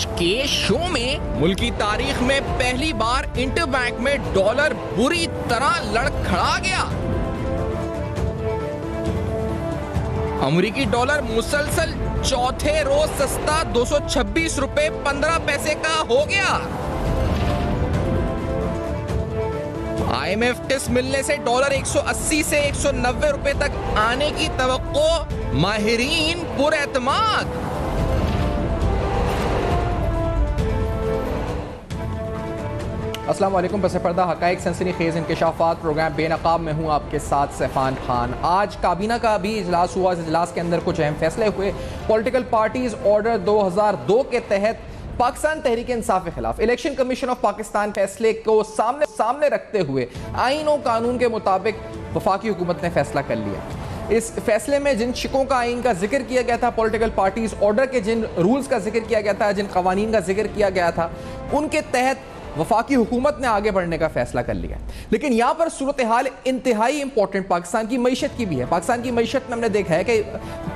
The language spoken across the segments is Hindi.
आज के शो में मुल्की तारीख में पहली बार इंटरबैंक में डॉलर बुरी तरह लड़खड़ा गया। अमेरिकी डॉलर मुसलसल चौथे रोज सस्ता 226 रुपए 15 पैसे का हो गया। IMF टिस मिलने से डॉलर 180 से 190 रुपए तक आने की तवक्को, माहिरीन पुरएतमाद। अस्सलाम वालेकुम। बस पर्दा हकाइक सनसनीखेज इंकशाफात प्रोग्राम बेनकाब में हूँ आपके साथ सैफान खान। आज काबीना का भी इजलास हुआ। इस इजलास के अंदर कुछ अहम फैसले हुए। पॉलिटिकल पार्टीज ऑर्डर 2002 के तहत पाकिस्तान तहरीक इंसाफ के खिलाफ इलेक्शन कमीशन ऑफ पाकिस्तान फैसले को सामने रखते हुए आईन और कानून के मुताबिक वफाकी हुकूमत ने फैसला कर लिया। इस फैसले में जिन शिकों का आइन का जिक्र किया गया था, पॉलिटिकल पार्टीज ऑर्डर के जिन रूल्स का जिक्र किया गया था, जिन कवानीन का जिक्र किया गया था, उनके तहत वफाकी हुकूमत ने आगे बढ़ने का फैसला कर लिया। लेकिन यहाँ पर सूरत हाल इंतहाई इंपॉर्टेंट पाकिस्तान की मईशत की भी है। पाकिस्तान की मईशत में हमने देखा है कि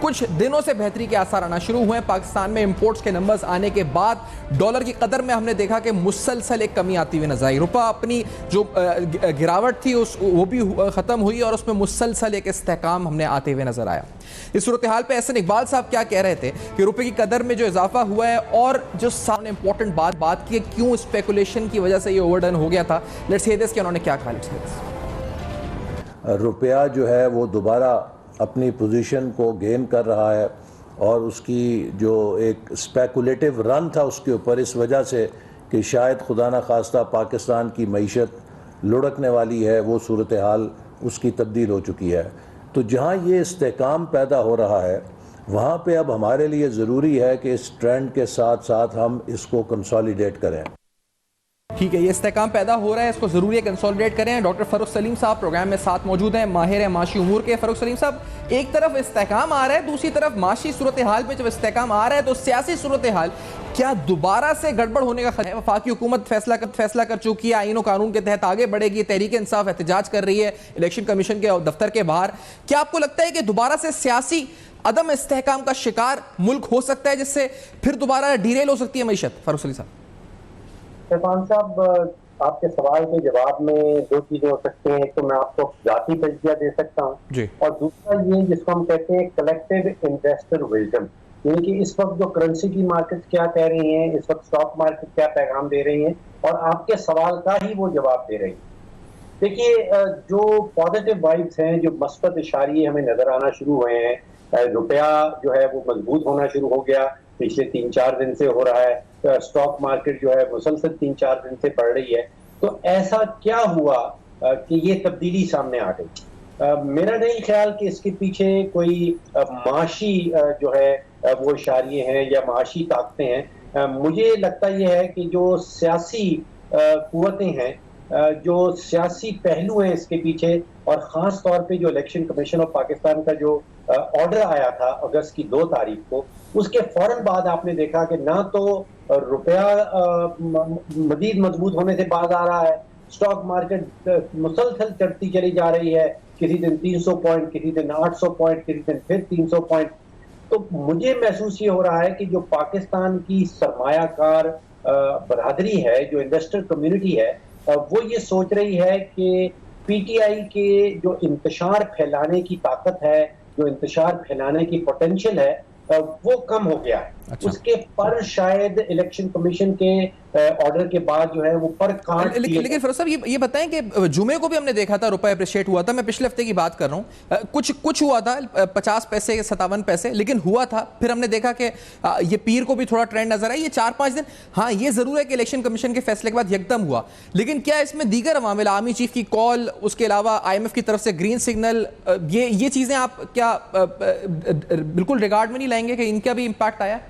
कुछ दिनों से बेहतरी के आसार आना शुरू हुए हैं। पाकिस्तान में इंपोर्ट्स के नंबर्स आने के बाद डॉलर की कदर में हमने देखा कि मुसलसल एक कमी आती हुई नजर आई। रुपया अपनी जो गिरावट थी वो भी ख़त्म हुई और उसमें मुसलसल एक इस्तेहकाम हमने आते हुए नजर आया। इस सूरत हाल पे एहसन इकबाल साहब क्या कह रहे थे कि रुपए की कदर में जो इजाफा हुआ है और जो सामने इंपॉर्टेंट बात की क्यों स्पेकुलेशन की वजह से ये ओवरडन हो गया था। लेट्स हियर दिस कि उन्होंने क्या कहा। रुपया जो है वो दोबारा अपनी पोजीशन को गेन कर रहा है और उसकी जो एक स्पेकुलेटिव रन था उसके ऊपर, इस वजह से कि शायद खुदा न खास्ता पाकिस्तान की मईशत लुढ़कने वाली है, वो सूरत हाल उसकी तब्दील हो चुकी है। तो जहाँ ये इस्तेहकाम पैदा हो रहा है वहाँ पे अब हमारे लिए ज़रूरी है कि इस ट्रेंड के साथ साथ हम इसको कंसोलिडेट करें। ठीक है, ये इस्तेहकाम पैदा हो रहा है, इसको ज़रूरी है कंसोलिडेट करें। डॉक्टर फ़रूख सलीम साहब प्रोग्राम में साथ मौजूद हैं, माहिर है माशी उमूर के। फ़रूख सलीम साहब, एक तरफ इस्तेहकाम आ रहा है, दूसरी तरफ माशी सूरत हाल में जब इस्तेहकाम आ रहा है तो सियासी सूरत हाल क्या दोबारा से गड़बड़ होने का खतरा है? वफाकी हुकूमत फैसला कर चुकी है, आईन और कानून के तहत आगे बढ़ेगी, तहरीक इंसाफ एहतजाज कर रही है इलेक्शन कमीशन के दफ्तर के बाहर। क्या आपको लगता है कि दोबारा से सियासी अदम इस्तेहकाम का शिकार मुल्क हो सकता है, जिससे फिर दोबारा डीरेल हो सकती है मईशत? फ़रूख सलीम साहब। सैफान साहब, आपके सवाल के जवाब में दो चीजें हो सकती हैं। एक तो मैं आपको जाती तजज़िया दे सकता हूँ और दूसरा ये जिसको हम कहते हैं कलेक्टिव इन्वेस्टर विजडम, यानी कि इस वक्त जो करेंसी की मार्केट क्या कह रही हैं, इस वक्त स्टॉक मार्केट क्या पैगाम दे रही हैं और आपके सवाल का ही वो जवाब दे रही है। देखिए, जो पॉजिटिव वाइब्स हैं, जो मस्बत इशारे हमें नजर आना शुरू हुए हैं, रुपया जो है वो मजबूत होना शुरू हो गया, पिछले 3-4 दिन से हो रहा है। स्टॉक मार्केट जो है मुसलसल 3-4 दिन से बढ़ रही है। तो ऐसा क्या हुआ कि ये तब्दीली सामने आ गई? मेरा नहीं ख्याल कि इसके पीछे कोई माशी जो है वो इशारे हैं या माशी ताकतें हैं। मुझे लगता यह है कि जो सियासी कुव्वतें हैं, जो सियासी पहलू हैं इसके पीछे, और ख़ास तौर पे जो इलेक्शन कमीशन ऑफ पाकिस्तान का जो ऑर्डर आया था अगस्त की 2 तारीख को, उसके फौरन बाद आपने देखा कि ना तो रुपया मजीद मजबूत होने से बाज आ रहा है, स्टॉक मार्केट मुसलसल चढ़ती चली जा रही है, किसी दिन 300 पॉइंट, किसी दिन 800 पॉइंट, किसी दिन फिर 300 पॉइंट। तो मुझे महसूस ये हो रहा है कि जो पाकिस्तान की सरमायाकार बरादरी है, जो इन्वेस्टर कम्युनिटी है, वो ये सोच रही है कि पीटीआई के जो इंतशार फैलाने की ताकत है, जो इंतशार फैलाने की पोटेंशियल है, वो कम हो गया है। अच्छा। उसके पर शायद इलेक्शन कमीशन के ऑर्डर के बाद जो है वो पर काट। लेकिन फिरोज साहब ये बताएं कि जुमे को भी हमने देखा था रुपया अप्रिशिएट हुआ था। मैं पिछले हफ्ते की बात कर रहा हूँ, कुछ हुआ था 50 पैसे 57 पैसे, लेकिन हुआ था। फिर हमने देखा कि ये पीर को भी थोड़ा ट्रेंड नजर आया, ये 4-5 दिन। हाँ, ये जरूर है कि इलेक्शन कमीशन के फैसले के बाद यकदम हुआ, लेकिन क्या इसमें दीगर अवामिल, आर्मी चीफ की कॉल, उसके अलावा IMF की तरफ से ग्रीन सिग्नल, ये चीजें आप क्या बिल्कुल रिगार्ड में नहीं लाएंगे कि इनका भी इम्पैक्ट आया?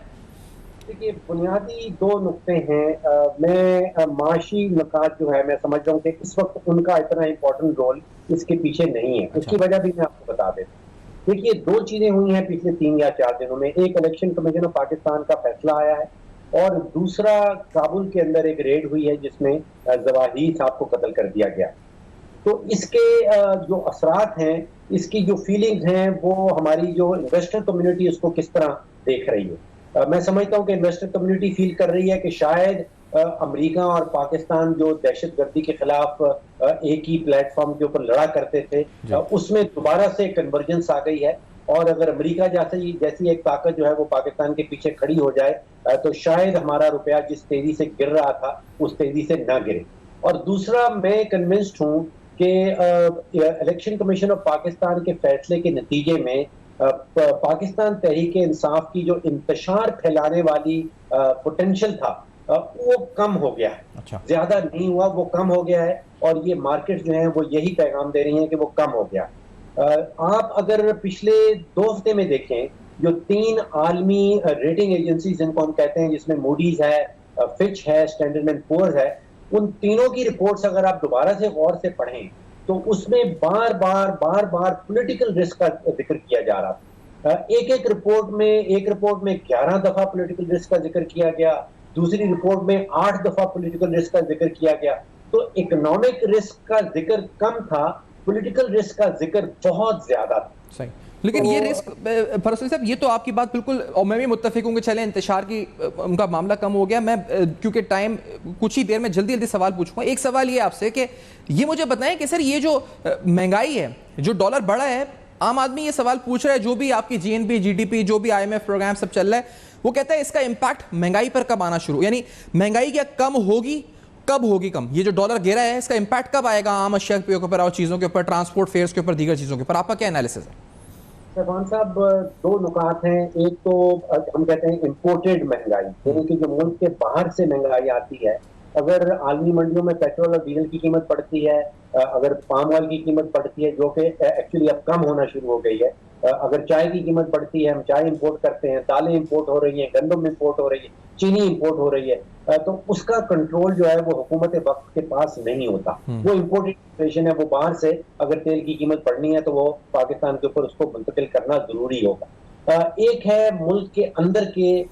देखिए, बुनियादी 2 नुक्ते हैं। मैं माशी नुकात जो है, मैं समझ रहा हूँ कि इस वक्त उनका इतना इम्पोर्टेंट रोल इसके पीछे नहीं है। उसकी वजह भी मैं आपको बता देता हूँ। देखिए, 2 चीजें हुई हैं पिछले 3 या 4 दिनों में। एक, इलेक्शन कमीशन ऑफ पाकिस्तान का फैसला आया है, और दूसरा, काबुल के अंदर एक रेड हुई है जिसमें जवाहिर साहब को कत्ल कर दिया गया। तो इसके जो असरात हैं, इसकी जो फीलिंग्स हैं, वो हमारी जो इन्वेस्टर कम्युनिटी उसको किस तरह देख रही है। मैं समझता हूँ कि इन्वेस्टर कम्युनिटी फील कर रही है कि शायद अमेरिका और पाकिस्तान जो दहशतगर्दी के खिलाफ एक ही प्लेटफॉर्म के ऊपर लड़ा करते थे, उसमें दोबारा से कन्वर्जेंस आ गई है। और अगर अमेरिका जैसी एक ताकत जो है वो पाकिस्तान के पीछे खड़ी हो जाए तो शायद हमारा रुपया जिस तेजी से गिर रहा था उस तेजी से ना गिरे। और दूसरा, मैं कन्विंस्ड हूँ कि इलेक्शन कमीशन ऑफ पाकिस्तान के फैसले के नतीजे में पाकिस्तान तहरीक इंसाफ की जो इंतशार फैलाने वाली पोटेंशियल था वो कम हो गया है। अच्छा। ज्यादा नहीं हुआ, वो कम हो गया है। और ये मार्केट जो है वो यही पैगाम दे रही हैं कि वो कम हो गया। आप अगर पिछले 2 हफ्ते में देखें, जो 3 आलमी रेटिंग एजेंसीज जिनको हम कहते हैं, जिसमें मूडीज है, फिच है, स्टैंडर्ड एंड पुअर्स है, उन तीनों की रिपोर्ट्स अगर आप दोबारा से गौर से पढ़ें तो उसमें बार बार पॉलिटिकल रिस्क का जिक्र किया जा रहा था। एक रिपोर्ट में 11 दफा पॉलिटिकल रिस्क का जिक्र किया गया, दूसरी रिपोर्ट में 8 दफा पॉलिटिकल रिस्क का जिक्र किया गया। तो इकोनॉमिक रिस्क का जिक्र कम था, पॉलिटिकल रिस्क का जिक्र बहुत ज्यादा था। सही। लेकिन ये रिस्क फरोज साहब, ये तो आपकी बात बिल्कुल, और मैं भी मुत्तफिक हूँ कि चले इंतशार की उनका मामला कम हो गया। मैं क्योंकि टाइम कुछ ही देर में जल्दी सवाल पूछूंगा। एक सवाल ये आपसे कि ये मुझे बताएं कि सर ये जो महंगाई है, जो डॉलर बढ़ा है, आम आदमी ये सवाल पूछ रहा है, जो भी आपकी जीएनपी, जीडीपी, जो भी IMF प्रोग्राम सब चल रहा है, वो कहता है इसका इंपैक्ट महंगाई पर कब आना शुरू, यानी महंगाई क्या कम होगी, कब होगी कम? ये जो डॉलर गिरा है इसका इंपैक्ट कब आएगा आम अशिया के ऊपर और चीजों के ऊपर, ट्रांसपोर्ट फेयर्स के ऊपर, दीगर चीजों के ऊपर? आपका क्या एनालिसिस है? सफान साहब, 2 नुकात हैं। एक तो हम कहते हैं इंपोर्टेड महंगाई, यानी कि जो मुल्क के बाहर से महंगाई आती है। अगर आलमी मंडियों में पेट्रोल और डीजल की कीमत बढ़ती है, अगर पाम ऑयल की कीमत बढ़ती है, जो कि एक्चुअली अब कम होना शुरू हो गई है, अगर चाय की कीमत बढ़ती है, हम चाय इंपोर्ट करते हैं, दालें इंपोर्ट हो रही हैं, गंदम इंपोर्ट हो रही है, चीनी इंपोर्ट हो रही है, तो उसका कंट्रोल जो है वो हुकूमत वक्त के पास नहीं होता। वो इंपोर्टेड इन्फ्लेशन है, वो बाहर से अगर तेल की कीमत बढ़नी है तो वो पाकिस्तान के ऊपर उसको मुंतकिल करना जरूरी होगा। एक है मुल्क के अंदर के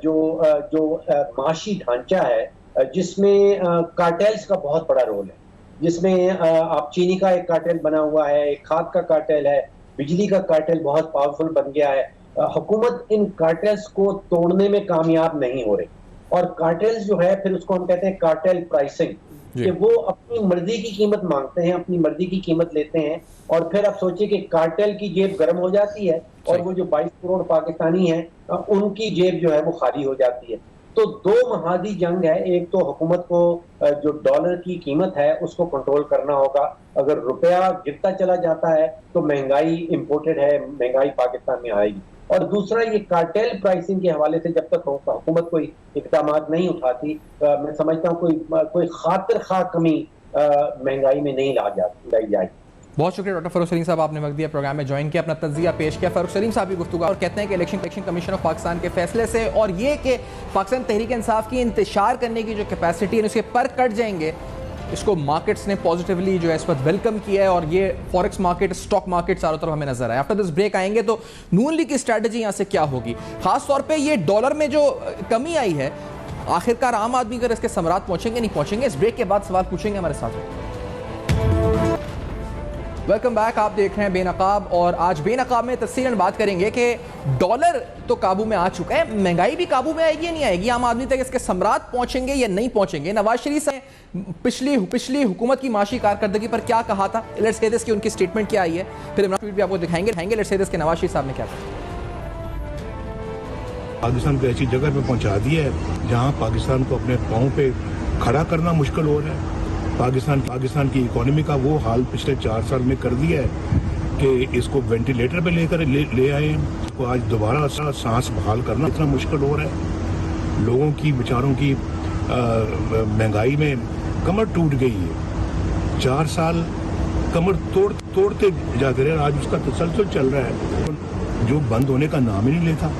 जो माशी ढांचा है, जिसमें कार्टेल्स का बहुत बड़ा रोल है, जिसमें आप चीनी का एक कार्टेल बना हुआ है, एक खाद का कार्टेल है, बिजली का कार्टेल बहुत पावरफुल बन गया है। हुकूमत इन कार्टेल्स को तोड़ने में कामयाब नहीं हो रही। और कार्टेल्स जो है, फिर उसको हम कहते हैं कार्टेल प्राइसिंग, कि वो अपनी मर्जी की कीमत मांगते हैं, अपनी मर्जी की कीमत लेते हैं, और फिर आप सोचिए कि कार्टेल की जेब गर्म हो जाती है और वो जो 22 करोड़ पाकिस्तानी हैं उनकी जेब जो है वो खाली हो जाती है। तो 2 महादी जंग है। एक तो हुकूमत को जो डॉलर की कीमत है उसको कंट्रोल करना होगा। अगर रुपया गिरता चला जाता है तो महंगाई इंपोर्टेड है, महंगाई पाकिस्तान में आएगी। और दूसरा, ये कार्टेल प्राइसिंग के हवाले से जब तक हुकूमत कोई इकदाम नहीं उठाती, मैं समझता हूँ कोई खातिर खा कमी महंगाई में नहीं लाई जाएगी। बहुत शुक्रिया डॉक्टर फरूख सलीम साहब, आपने वक्त दिया, प्रोग्राम में ज्वाइन किया, अपना तज्जिया पेश किया। फरूख सलीम साहब की गुफ्तगू और कहते हैं कि इलेक्शन कमीशन ऑफ पाकिस्तान के फैसले से और ये कि पाकिस्तान तहरीक इंसाफ की इंतशार करने की जो कैपेसिटी है उसके पर कट जाएंगे, इसको मार्केट्स ने पॉजिटिवली जो है इस वक्त वेलकम किया है। और ये फॉरेक्स मार्केट, स्टॉक मार्केट चारों तरफ हमें नजर आए। आफ्टर दिस ब्रेक आएंगे तो नून लीग की स्ट्रैटेजी यहाँ से क्या होगी, खासतौर पर ये डॉलर में जो कमी आई है, आखिरकार आम आदमी अगर इसके समरात पहुंचेंगे नहीं पहुंचेंगे, इस ब्रेक के बाद सवाल पूछेंगे हमारे साथ। वेलकम बैक, आप देख रहे हैं बेनकाब, और आज बेनकाब में तफसीलन बात करेंगे कि डॉलर तो काबू में आ चुका है, महंगाई भी काबू में आएगी या नहीं आएगी, आम आदमी तक इसके समरात पहुंचेंगे या नहीं पहुंचेंगे। नवाज शरीफ ने पिछली हुकूमत की माशी कारकर्दगी पर क्या कहा था, लेट्स से दिस की उनकी स्टेटमेंट क्या आई है, फिर इमरान ट्वीट भी आपको दिखाएंगे। लेट्स से दिस के नवाज शरीफ साहब ने क्या कहा। पाकिस्तान को ऐसी जगह पे पहुंचा दिया है जहां पाकिस्तान को अपने पांव पे खड़ा करना मुश्किल हो रहा है। पाकिस्तान की इकोनॉमी का वो हाल पिछले 4 साल में कर दिया है कि इसको वेंटिलेटर पे ले आए हैं। इसको आज दोबारा सांस बहाल करना इतना मुश्किल हो रहा है। लोगों की, बेचारों की महंगाई में कमर टूट गई है। 4 साल कमर तोड़ते जाते रहे, आज उसका तसलसल चल रहा है जो बंद होने का नाम ही नहीं लेता।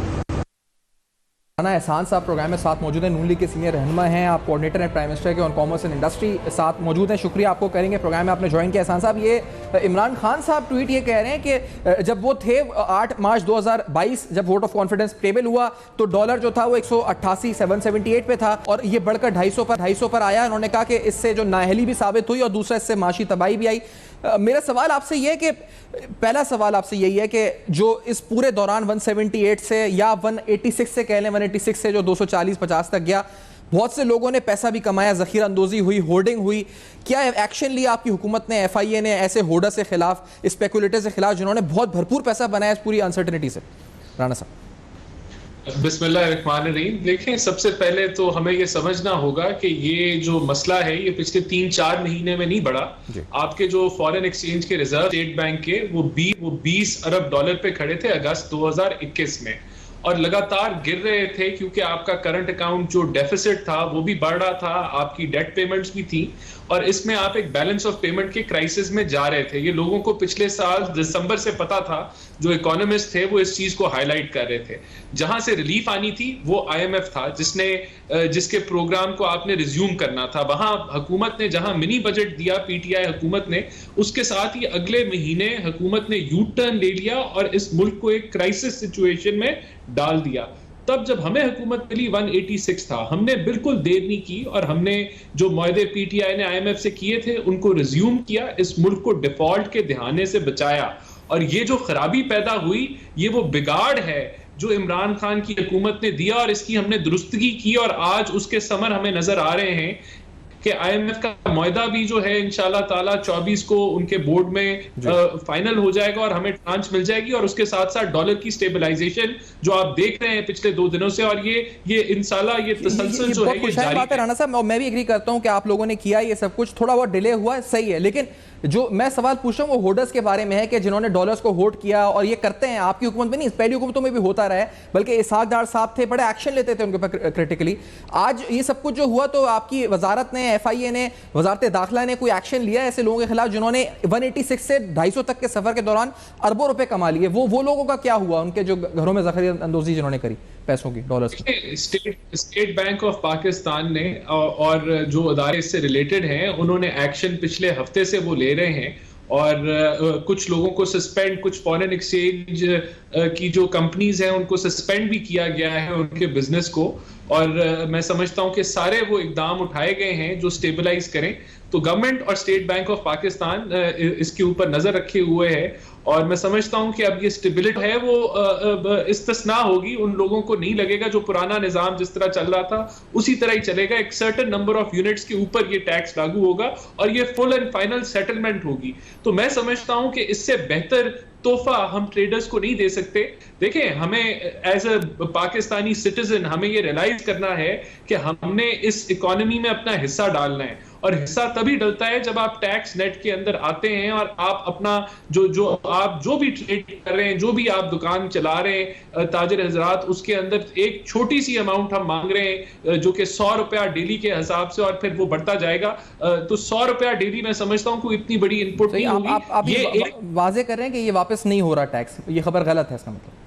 एहसान साहब प्रोग्राम में साथ मौजूद हैं, नून लीग के सीनियर रहनुमा हैं, आप कोऑर्डिनेटर हैं प्राइम मिनिस्टर के ऑन कॉमर्स एंड इंडस्ट्री, साथ मौजूद हैं। शुक्रिया आपको करेंगे, प्रोग्राम में आपने ज्वाइन किया। एहसान साहब, ये इमरान खान साहब ट्वीट ये कह रहे हैं कि जब वो थे 8 मार्च 2022 जब वोट ऑफ कॉन्फिडेंस टेबल हुआ तो डॉलर जो था वो 188 778 पे था और ये बढ़कर 250 पर आया। उन्होंने कहा कि इससे जो नाअहली भी साबित हुई और दूसरा इससे माशी तबाही भी आई। मेरा सवाल आपसे यह है कि पहला सवाल आपसे यही है कि जो इस पूरे दौरान 178 से या 186 से कह लें, 186 से जो 240-50 तक गया, बहुत से लोगों ने पैसा भी कमाया, ज़ख़ीरा अंदोज़ी हुई, होर्डिंग हुई। क्या एक्शन लिया आपकी हुकूमत ने, FIA ने, ऐसे होर्डर से खिलाफ, स्पेकुलेटर से खिलाफ जिन्होंने बहुत भरपूर पैसा बनाया इस पूरी अनसर्टनिटी से? राना साहब। बिस्मिल्लाहिर्रहमानिर्रहीम। देखें, सबसे पहले तो हमें ये समझना होगा कि ये जो मसला है ये पिछले 3-4 महीने में नहीं बढ़ा। आपके जो फॉरेन एक्सचेंज के रिजर्व स्टेट बैंक के वो 20 अरब डॉलर पे खड़े थे अगस्त 2021 में, और लगातार गिर रहे थे क्योंकि आपका करंट अकाउंट जो डेफिसिट था वो भी बढ़ रहा था, आपकी डेट पेमेंट्स भी थी, और इसमें आप एक बैलेंस ऑफ पेमेंट के क्राइसिस में जा रहे थे। ये लोगों को पिछले साल दिसंबर से पता था, जो इकोनॉमिस्ट थे वो इस चीज को हाईलाइट कर रहे थे। जहां से रिलीफ आनी थी वो IMF था, जिसके प्रोग्राम को आपने रिज्यूम करना था। वहां हुकूमत ने जहां मिनी बजट दिया PTI हुकूमत ने, उसके साथ ही अगले महीने हुकूमत ने यू टर्न ले लिया और इस मुल्क को एक क्राइसिस सिचुएशन में डाल दिया। तब जब हमें हुकूमत मिली 186 था, हमने बिल्कुल देर नहीं की और हमने जो मुआहदे PTI ने IMF से किए थे उनको रिज्यूम किया, इस मुल्क को डिफॉल्ट के दहाने से बचाया। और ये जो खराबी पैदा हुई ये वो बिगाड़ है जो इमरान खान की हुकूमत ने दिया, और इसकी हमने दुरुस्तगी की और आज उसके समर हमें नजर आ रहे हैं कि IMF का मुआहदा भी जो है इंशाल्लाह ताला 24 को उनके बोर्ड में फाइनल हो जाएगा और हमें ट्रांच मिल जाएगी, और उसके साथ साथ डॉलर की स्टेबलाइजेशन जो आप देख रहे हैं पिछले 2 दिनों से, और ये इंशाल्लाह ये तसलसल जो है ये जारी बात है। राना साहब, मैं भी एग्री करता हूं कि आप लोगों ने किया ये सब कुछ, थोड़ा बहुत डिले हुआ है, सही है, लेकिन जो मैं सवाल पूछ रहा हूं वो होल्डर्स के बारे में है कि जिन्होंने डॉलर्स को होल्ड किया, और ये करते हैं आपकी हुकूमत में नहीं, पहली हुकूमतों में भी होता रहा है, बल्कि इसहाक डार साहब थे, बड़े एक्शन लेते थे उनके ऊपर क्रिटिकली। आज ये सब कुछ जो हुआ तो आपकी वजारत ने, FIA ने, वजारत दाखिला ने कोई एक्शन लिया ऐसे लोगों के खिलाफ जिन्होंने 186 से 250 तक के सफर के दौरान अरबों रुपए कमा लिए? वो लोगों का क्या हुआ, उनके जो घरों में ज़ख़ीरा अंदोज़ी जिन्होंने करी पैसों की, डॉलर्स की? स्टेट बैंक ऑफ पाकिस्तान ने और जो अदारे इससे रिलेटेड हैं उन्होंने एक्शन पिछले हफ्ते से वो ले रहे हैं, और कुछ लोगों को सस्पेंड, कुछ फॉरेन एक्सचेंज की जो कंपनीज हैं उनको सस्पेंड भी किया गया है उनके बिजनेस को, और मैं समझता हूं कि सारे वो इकदाम उठाए गए हैं जो स्टेबलाइज करें। तो गवर्नमेंट और स्टेट बैंक ऑफ पाकिस्तान इसके ऊपर नजर रखे हुए है, और मैं समझता हूं कि अब ये स्टेबिलिटी है वो इस्तिस्ना होगी, उन लोगों को नहीं लगेगा, जो पुराना निजाम जिस तरह चल रहा था उसी तरह ही चलेगा। एक सर्टेन नंबर ऑफ यूनिट्स के ऊपर ये टैक्स लागू होगा और ये फुल एंड फाइनल सेटलमेंट होगी। तो मैं समझता हूं कि इससे बेहतर तोहफा हम ट्रेडर्स को नहीं दे सकते। देखें, हमें एज अ पाकिस्तानी सिटीजन हमें ये रियलाइज करना है कि हमने इस इकोनॉमी में अपना हिस्सा डालना है, और हिस्सा तभी डलता है जब आप टैक्स नेट के अंदर आते हैं और आप अपना जो भी ट्रेड कर रहे हैं, जो भी आप दुकान चला रहे हैं ताजिर हजरात, उसके अंदर एक छोटी सी अमाउंट हम मांग रहे हैं जो कि 100 रुपया डेली के हिसाब से, और फिर वो बढ़ता जाएगा। तो 100 रुपया डेली मैं समझता हूँ कोई इतनी बड़ी इनपुट नहीं होगी। आप ये वाजे कर रहे हैं कि ये वापस नहीं हो रहा टैक्स, ये खबर गलत है, इसका मतलब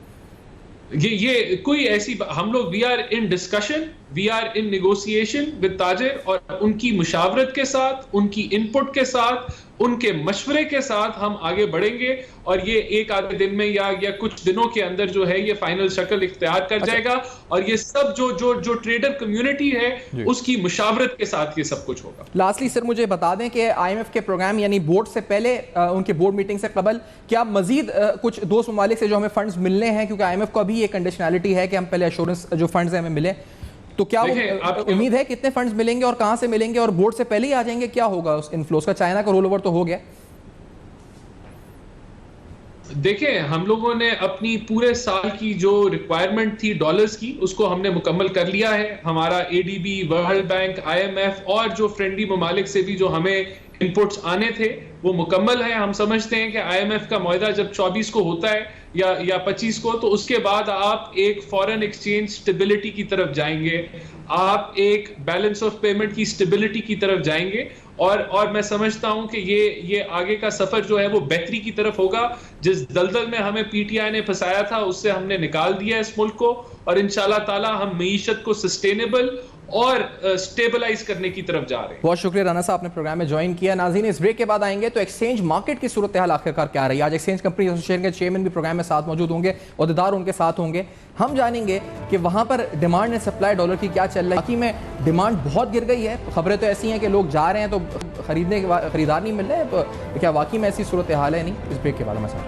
ये कोई ऐसी, हम लोग we are in discussion, we are in negotiation with ताजिर, और उनकी मुशावरत के साथ, उनकी इनपुट के साथ, उनके मशवरे के साथ हम आगे बढ़ेंगे, और ये एक आधे दिन में या कुछ दिनों के अंदर जो है ये फाइनल शक्ल इख्तियार कर जाएगा, और ये सब जो ट्रेडर कम्युनिटी है उसकी मुशावरत के साथ ये सब कुछ होगा। लास्टली सर मुझे बता दें कि IMF के प्रोग्राम यानी बोर्ड से पहले, उनकी बोर्ड मीटिंग से कबल, क्या मजीद कुछ दोस्त ममालिक से जो हमें फंड्स मिलने हैं, क्योंकि IMF को अभी ये कंडीशनैलिटी है कि हम पहले एश्योरेंस जो फंड्स हैं हमें मिले, तो क्या उम्मीद है कितने फंड्स मिलेंगे और कहां से मिलेंगे, और बोर्ड से पहले ही आ जाएंगे? क्या होगा उस इनफ्लोस का? चाइना का रोल ओवर तो हो गया। देखिए, हम लोगों ने अपनी पूरे साल की जो रिक्वायरमेंट थी डॉलर्स की उसको हमने मुकम्मल कर लिया है। हमारा ADB, वर्ल्ड बैंक, IMF और जो फ्रेंडली ममालिक से भी जो हमें इनपुट्स आने थे वो मुकम्मल है। हम समझते हैं कि IMF का मुआहदा जब 24 को होता है या 25 को, तो उसके बाद आप एक फॉरेन एक्सचेंज स्टेबिलिटी की तरफ जाएंगे, आप एक बैलेंस ऑफ पेमेंट की स्टेबिलिटी की तरफ जाएंगे, और मैं समझता हूं कि ये आगे का सफर जो है वो बेहतरी की तरफ होगा। जिस दलदल में हमें PTI ने फंसाया था उससे हमने निकाल दिया इस मुल्क को, और इंशाल्लाह ताला हम मईशत को सस्टेनेबल और स्टेबलाइज करने की तरफ जा रहे हैं। बहुत शुक्रिया राना साहब, आपने प्रोग्राम में ज्वाइन किया। नाज़रीन, इस ब्रेक के बाद आएंगे तो एक्सचेंज मार्केट की सूरत हाल आखिरकार क्या रही। आज एक्सचेंज कंपनी एसोसिएशन के चेयरमैन भी प्रोग्राम में साथ मौजूद होंगे, अहदेदार उनके साथ होंगे। हम जानेंगे कि वहाँ पर डिमांड एंड सप्लाई डॉलर की क्या चल रही है। बाकी में डिमांड बहुत गिर गई है, खबरें तो ऐसी हैं कि लोग जा रहे हैं तो खरीदार नहीं मिल रहे, क्या वाकई में ऐसी सूरत हाल है? नहीं, इस ब्रेक के बाद हमें साथ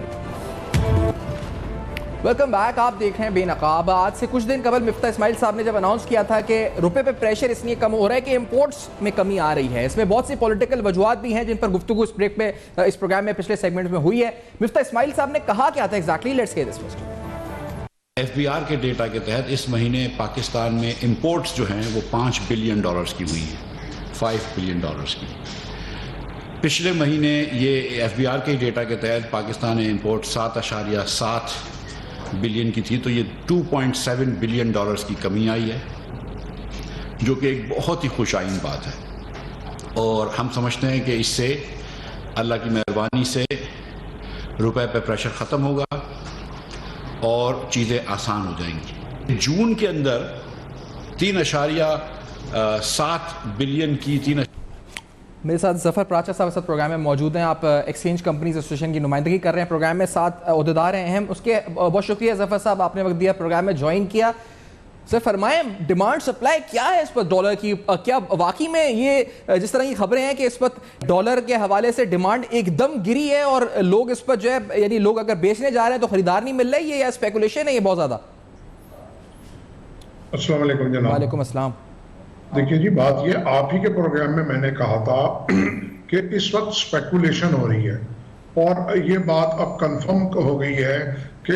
वेलकम बैक। आप देख रहे हैं बेनकाब। आज से कुछ दिन कबल मिफ्ता इस्माइल साहब ने जब अनाउंस किया था कि रुपए पे प्रेशर इसलिए कम हो रहा है कि इंपोर्ट्स में कमी आ रही है, इसमें बहुत सी पॉलिटिकल वजूहात भी हैं जिन पर गुफ्तगू इस प्रोग्राम में पिछले सेगमेंट में हुई है। मिफ्ता इस्माइल साहब ने कहा क्या था exactly? Let's get this first. FBR के डेटा के तहत इस महीने पाकिस्तान में इंपोर्ट्स जो हैं वो $5 बिलियन की हुई है, $5 बिलियन की। पिछले महीने ये एफबीआर के डेटा के तहत पाकिस्तान ने इंपोर्ट 7.7 बिलियन की थी, तो ये $2.7 बिलियन की कमी आई है, जो कि एक बहुत ही खुशाइन बात है। और हम समझते हैं कि इससे अल्लाह की मेहरबानी से रुपए पे प्रेशर ख़त्म होगा और चीज़ें आसान हो जाएंगी। जून के अंदर 3.7 बिलियन की मेरे साथ जफर प्राचा साहब इस प्रोग्राम में मौजूद हैं। आप एक्सचेंज कंपनीज एसोसिएशन की नुमाइंदगी कर रहे हैं प्रोग्राम में, 7 ओहदेदार हैं अहम। उसके बहुत शुक्रिया जफर साहब, आपने वक्त दिया, प्रोग्राम में ज्वाइन किया। सर फरमाएं, डिमांड सप्लाई क्या है इस पर डॉलर की? क्या वाकई में ये जिस तरह की खबरें हैं कि इस वक्त डॉलर के हवाले से डिमांड एकदम गिरी है और लोग इस पर जो है, यानी लोग अगर बेचने जा रहे हैं तो खरीदार नहीं मिल रही है, या स्पेकुलेशन है ये बहुत ज्यादा? अस्सलाम वालेकुम जनाब। वालेकुम अस्सलाम। देखिए जी, बात ये आप ही के प्रोग्राम में मैंने कहा था कि इस वक्त स्पेकुलेशन हो रही है और ये बात अब कंफर्म हो गई है कि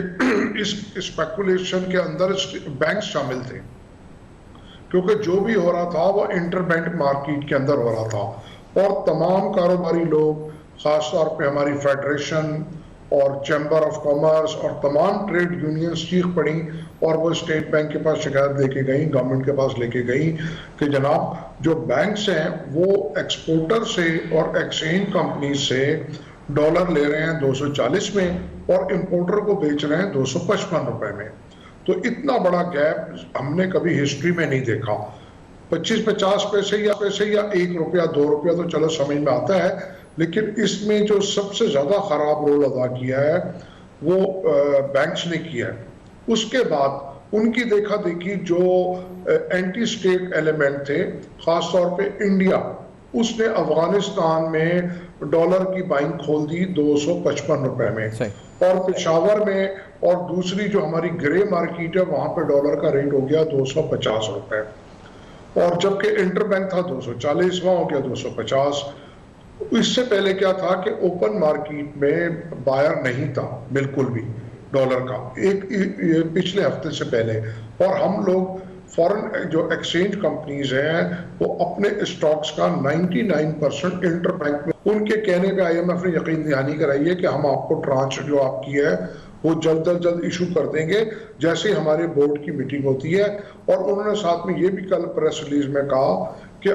इस स्पेकुलेशन के अंदर बैंक शामिल थे, क्योंकि जो भी हो रहा था वो इंटरबैंक मार्केट के अंदर हो रहा था और तमाम कारोबारी लोग, खासतौर पे हमारी फेडरेशन और चैम्बर ऑफ कॉमर्स और तमाम ट्रेड यूनियंस चीख पड़ी और वो स्टेट बैंक के पास शिकायत लेके गई, गवर्नमेंट के पास लेके गई कि जनाब जो बैंक्स हैं वो एक्सपोर्टर से और एक्सचेंज कंपनी से डॉलर ले रहे हैं 240 में और इंपोर्टर को बेच रहे हैं 255 रुपए में। तो इतना बड़ा गैप हमने कभी हिस्ट्री में नहीं देखा। 25-50 पैसे या $1 $2 तो चलो समझ में आता है, लेकिन इसमें जो सबसे ज्यादा खराब रोल अदा किया है वो बैंक्स ने किया है। उसके बाद उनकी देखा देखी जो एंटी स्टेट एलिमेंट थे, खासतौर पे इंडिया, उसने अफगानिस्तान में डॉलर की बाइंग खोल दी 255 रुपए में और पेशावर में और दूसरी जो हमारी ग्रे मार्केट है वहां पे डॉलर का रेट हो गया 250 रुपए और जबकि इंटरबैंक था 240, वहां हो गया 250। इससे पहले क्या था कि ओपन मार्केट में बायर नहीं था बिल्कुल भी डॉलर का, एक पिछले हफ्ते से पहले, और हम लोग फॉरेन जो एक्सचेंज कंपनीज हैं वो अपने स्टॉक्स का 99% इंटरबैंक में, उनके कहने पे IMF ने यकीन दहानी कराई है कि हम आपको ट्रांच जो आपकी है वो जल्द इशू कर देंगे जैसे हमारे बोर्ड की मीटिंग होती है। और उन्होंने साथ में ये भी कल प्रेस रिलीज में कहा कि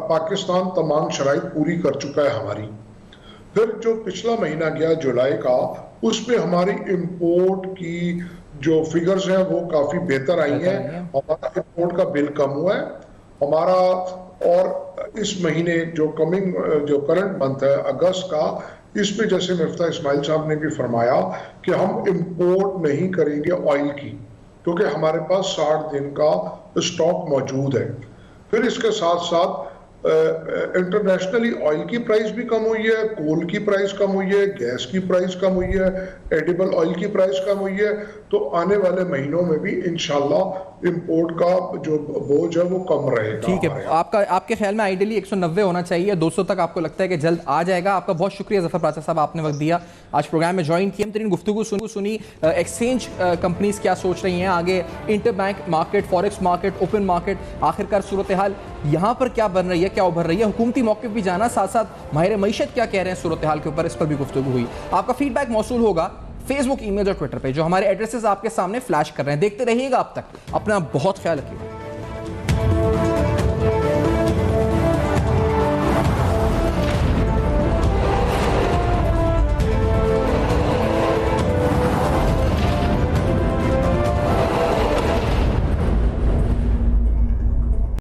पाकिस्तान तमाम शराइत पूरी कर चुका है हमारी। फिर जो पिछला महीना गया जुलाई का, उसमें हमारी इंपोर्ट की जो फिगर्स हैं वो काफी बेहतर आई हैं। हमारा इंपोर्ट का बिल कम हुआ है हमारा, और इस महीने जो करंट मंथ है अगस्त का, इसमें जैसे मिफ्ता इस्माइल साहब ने भी फरमाया कि हम इंपोर्ट नहीं करेंगे ऑयल की, क्योंकि हमारे पास 60 दिन का स्टॉक मौजूद है। फिर इसके साथ साथ इंटरनेशनली ऑयल की प्राइस भी कम हुई है, कोल की प्राइस कम हुई है, गैस की प्राइस कम हुई है, एडिबल ऑयल की प्राइस कम हुई है। तो आने वाले महीनों में भी इंशाल्लाह इंपोर्ट का जो बोझ है वो कम रहेगा। ठीक है, आपके ख्याल में आइडियली 190 होना चाहिए, 200 तक आपको लगता है कि जल्द आ जाएगा? आपका बहुत शुक्रिया जफर प्राचा साहब, आपने वक्त दिया, आज प्रोग्राम में ज्वाइन किया। तरीन गुफ्तगू सुनी एक्सचेंज कंपनीज क्या सोच रही हैं आगे, interbank market, forex market, open market, आखिरकार सूरत हाल यहाँ पर क्या बन रही है, क्या उभर रही है, हुकूमती मौक़िफ़ भी जाना, साथ साथ माहिर मईशत क्या कह रहे हैं सूरत हाल के ऊपर, इस पर भी गुफ्तगू हुई। आपका फीडबैक मौसूल होगा फेसबुक, ईमेल और ट्विटर पे, जो हमारे एड्रेसेस आपके सामने फ्लैश कर रहे हैं। देखते रहिएगा। अब तक अपना बहुत ख्याल रखिएगा।